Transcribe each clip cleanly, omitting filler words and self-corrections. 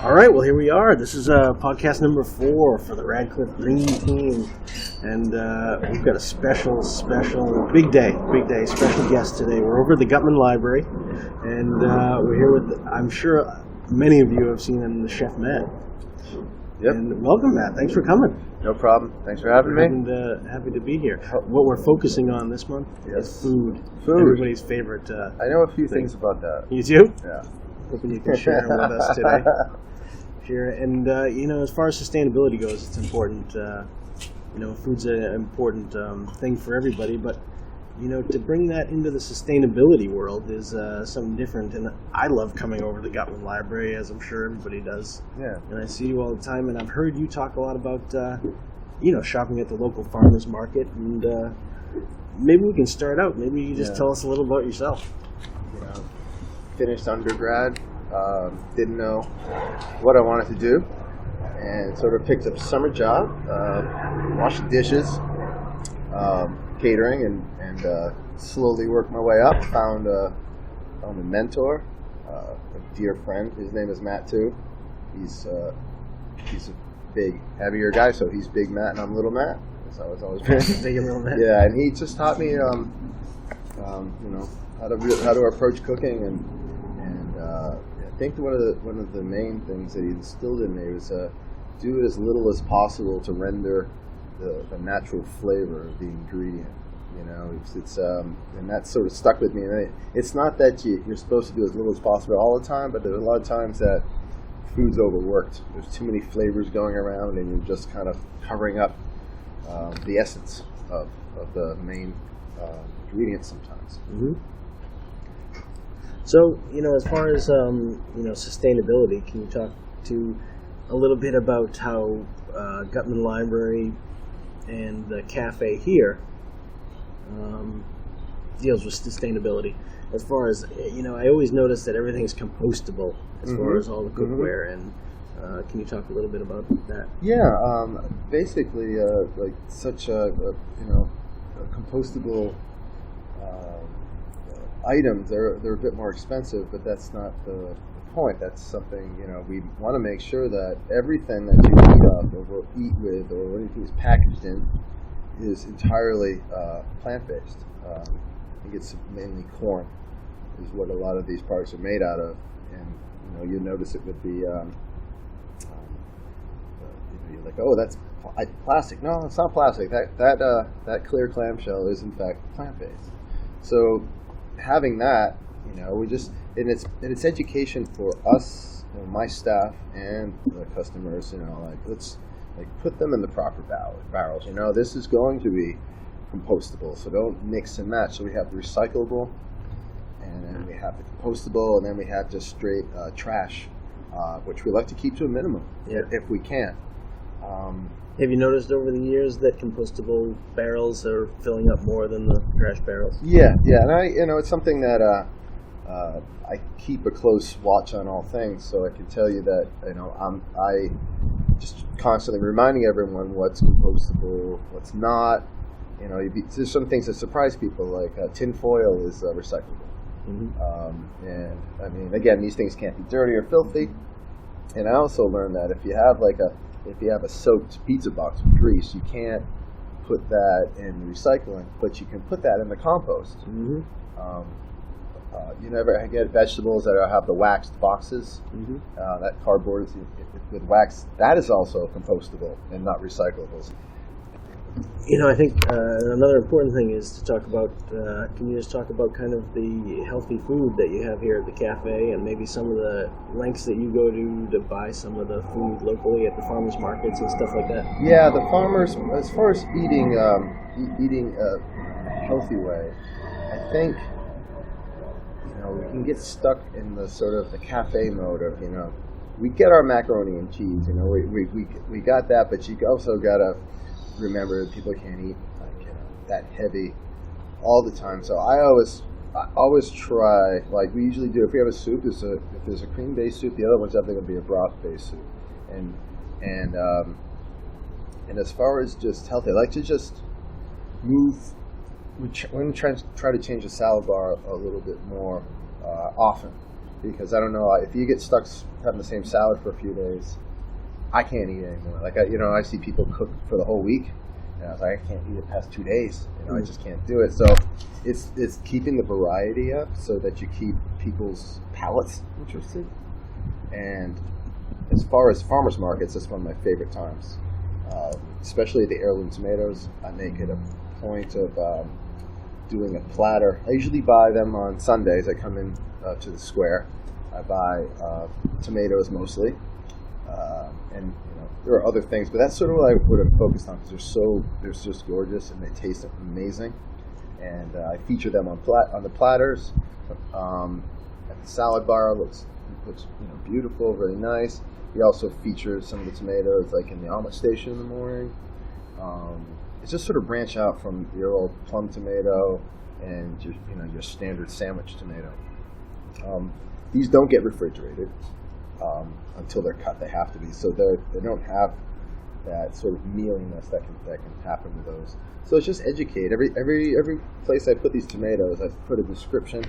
All right, well, here we are. This is podcast number 4 for the Radcliffe Green Team. And we've got a special, big day, special guest today. We're over at the Gutman Library, and we're here with, I'm sure many of you have seen him, the Chef Matt. Yep. And welcome, Matt. Thanks for coming. No problem. Thanks for having me. And happy to be here. What we're focusing on this month is food. Food. Everybody's favorite I know a few things about that. You do? Yeah. Hoping you can share them with us today. Sure. And, as far as sustainability goes, it's important. Food's an important thing for everybody, but, to bring that into the sustainability world is something different. And I love coming over to the Gutman Library, as I'm sure everybody does. Yeah. And I see you all the time, and I've heard you talk a lot about, shopping at the local farmers market. And maybe we can start out. Maybe you just tell us a little about yourself. Finished undergrad, didn't know what I wanted to do, and sort of picked up a summer job, washing dishes, catering, and slowly worked my way up. Found a mentor, a dear friend. His name is Matt too. He's a big, heavier guy, so he's Big Matt and I'm Little Matt. That's how it's always been. Big and Little Matt. Yeah, and he just taught me, how to approach cooking, and I think one of the main things that he instilled in me was do it as little as possible to render the natural flavor of the ingredient. It's and that sort of stuck with me. And it's not that you're supposed to do as little as possible all the time, but there's a lot of times that food's overworked. There's too many flavors going around, and you're just kind of covering up the essence of the main ingredients sometimes. Mm-hmm. So, as far as, sustainability, can you talk to a little bit about how Gutman Library and the cafe here deals with sustainability? As far as, I always notice that everything's compostable as far as all the cookware, and can you talk a little bit about that? Yeah, basically, such a compostable items, they're a bit more expensive, but that's not the point. That's something, we want to make sure that everything that you eat up or eat with or anything is packaged in is entirely plant-based. I think it's mainly corn is what a lot of these products are made out of, and you notice it with the you're like, oh, that's plastic. No, it's not plastic. That clear clamshell is in fact plant-based. So having that, and it's education for us, my staff and the customers. Let's put them in the proper barrels. This is going to be compostable, so don't mix and match. So we have the recyclable, and then we have the compostable, and then we have just straight trash, which we like to keep to a minimum if we can. Have you noticed over the years that compostable barrels are filling up more than the trash barrels? Yeah, and it's something that I keep a close watch on all things, so I can tell you that I just constantly reminding everyone what's compostable, what's not. There's some things that surprise people, like tin foil is recyclable, and I mean, again, these things can't be dirty or filthy. And I also learned that if you have a soaked pizza box with grease, you can't put that in recycling, but you can put that in the compost. Mm-hmm. You never get vegetables that have the waxed boxes. Mm-hmm. That cardboard is with wax. That is also compostable and not recyclable. I think another important thing is to talk about, can you just talk about kind of the healthy food that you have here at the cafe, and maybe some of the lengths that you go to buy some of the food locally at the farmers markets and stuff like that? Yeah, the farmers, as far as eating a healthy way, I think, we can get stuck in the sort of the cafe mode of, we get our macaroni and cheese, we got that, but you also got to remember people can't eat that heavy all the time. So I always try, like we usually do, if we have a soup, if there's a cream-based soup, the other one's definitely going to be a broth-based soup. And as far as just healthy, I like to just move. We're going to try to change the salad bar a little bit more often. because I don't know if you get stuck having the same salad for a few days, I can't eat anymore. Like I see people cook for the whole week, and I was like, I can't eat it past 2 days. I just can't do it. So it's keeping the variety up so that you keep people's palates interested. And as far as farmers markets, that's one of my favorite times, especially the heirloom tomatoes. I make it a point of doing a platter. I usually buy them on Sundays. I come in to the square. I buy tomatoes mostly, and there are other things, but that's sort of what I'm focused on because they're just gorgeous and they taste amazing. And I feature them on the platters. At the salad bar, looks beautiful, really nice. We also feature some of the tomatoes like in the omelet station in the morning. It's just sort of branch out from your old plum tomato and your standard sandwich tomato. These don't get refrigerated until they're cut. They have to be, so they don't have that sort of mealiness that can happen with those. So it's just educate. Every place I put these tomatoes, I put a description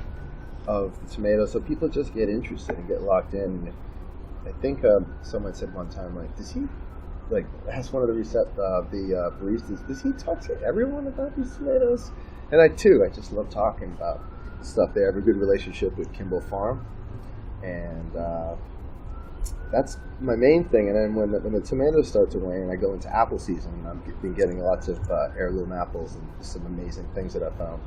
of the tomato, so people just get interested and get locked in. And I think someone said one time, like, does he, like, ask one of the baristas, does he talk to everyone about these tomatoes? And I just love talking about stuff. They have a good relationship with Kimball Farm, and that's my main thing. And then when the tomatoes start to wane, I go into apple season. I've been getting lots of heirloom apples and some amazing things that I found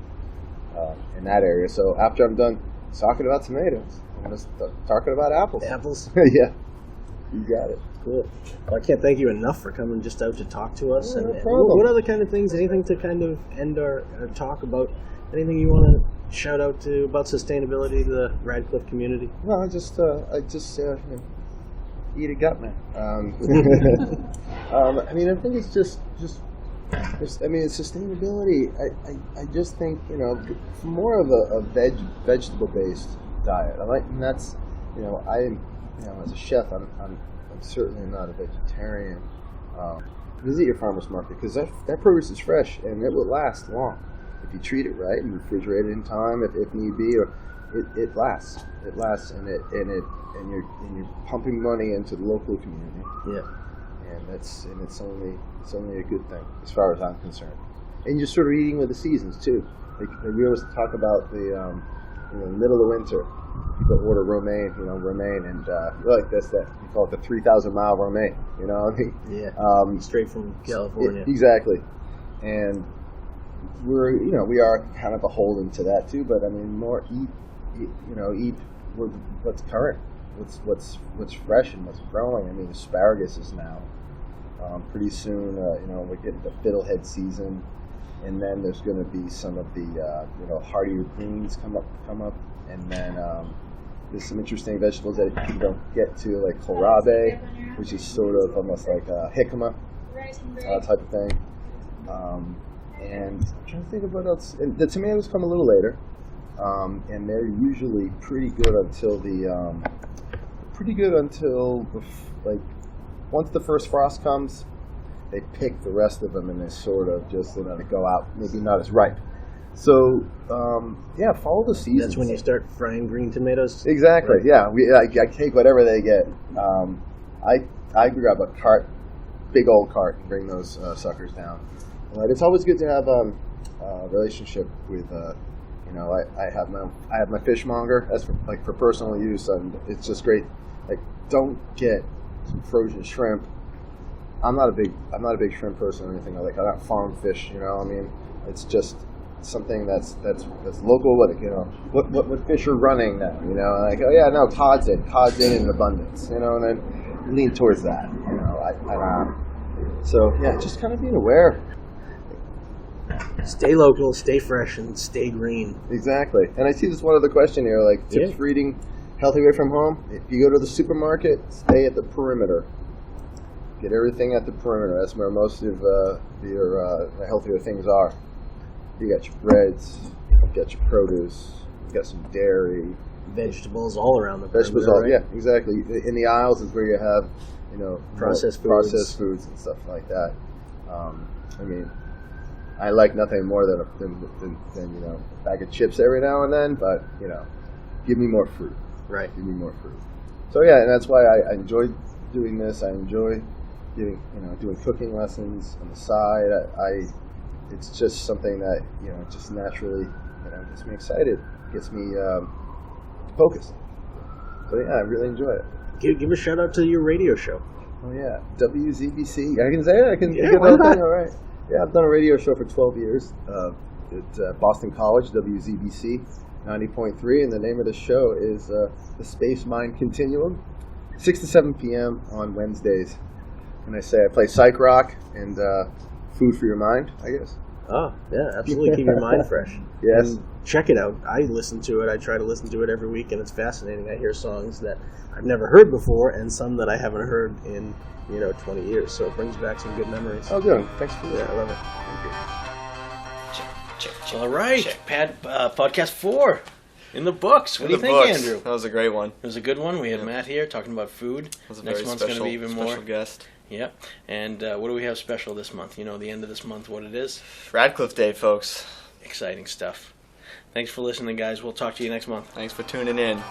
in that area. So after I'm done talking about tomatoes, I'm going to start talking about apples. Apples? Yeah, you got it. Cool. Well, I can't thank you enough for coming just out to talk to us. No and problem. What other kind of things, anything to kind of end our talk about, anything you want to shout out to about sustainability to the Radcliffe community? Well, I just eat a gut, man. I mean, I think it's just sustainability. I just think more of a vegetable based diet. And that's as a chef, I'm certainly not a vegetarian. Visit your farmer's market because that produce is fresh and it will last long if you treat it right and refrigerate it in time if need be. Or it lasts. It lasts, and you're pumping money into the local community. Yeah. And it's only a good thing as far as I'm concerned. And you're sort of eating with the seasons too. Like we always talk about the middle of winter, you order romaine, and like that we call it the 3,000 mile romaine. Yeah. Straight from California. Exactly. And we are kind of beholden to that too. But I mean, more eat with what's current, what's fresh and what's growing. I mean, asparagus is now pretty soon. We're getting the fiddlehead season, and then there's going to be some of the hardier greens come up, and then there's some interesting vegetables that you don't get to, like kohlrabi, which is sort of almost like a jicama type of thing. And I'm trying to think of what else. And the tomatoes come a little later, and they're usually pretty good until once the first frost comes, they pick the rest of them and they sort of just they go out, maybe not as ripe. So follow the seasons. That's when you start frying green tomatoes. Exactly. Right. Yeah, I take whatever they get. I grab a big old cart, and bring those suckers down. But it's always good to have a relationship with. I have my fishmonger. That's for personal use, and it's just great. Like, don't get some frozen shrimp. I'm not a big shrimp person or anything like that. I don't farm fish. I mean, it's just something that's local. What fish are running now? Like, oh yeah, no, cod's in abundance. And then lean towards that. So yeah, just kind of being aware. Stay local, stay fresh, and stay green. Exactly. And I see this one other question here, like tips for eating healthy away from home. If you go to the supermarket, stay at the perimeter. Get everything at the perimeter. That's where most of your healthier things are. You got your breads, you got your produce, you got some dairy. Vegetables all around the perimeter. Vegetables, right? Yeah, exactly. In the aisles is where you have, processed foods and stuff like that. I mean, I like nothing more than a bag of chips every now and then, but give me more fruit. Right. Give me more fruit. So yeah, and that's why I enjoy doing this. I enjoy doing cooking lessons on the side. It's just something that just naturally gets me excited, gets me focused. So yeah, I really enjoy it. Give a shout out to your radio show. Oh yeah, WZBC. I can say it. I can. Yeah, why not? All right. Yeah, I've done a radio show for 12 years at Boston College, WZBC 90.3, and the name of the show is the Space Mind Continuum, 6 to 7 p.m. on Wednesdays. And I play psych rock and food for your mind, I guess. Oh, yeah, absolutely. Keep your mind fresh. Yes. And check it out. I listen to it. I try to listen to it every week, and it's fascinating. I hear songs that I've never heard before and some that I haven't heard in, 20 years. So it brings back some good memories. Oh, good. Thanks for that. Yeah, I love it. Check. All right. Pad podcast 4 in the books. What do you think, Andrew? That was a great one. It was a good one. We had Matt here talking about food. That was a Next very month's going to be even more. special guest. Yep. And what do we have special this month? The end of this month, what it is? Radcliffe Day, folks. Exciting stuff. Thanks for listening, guys. We'll talk to you next month. Thanks for tuning in.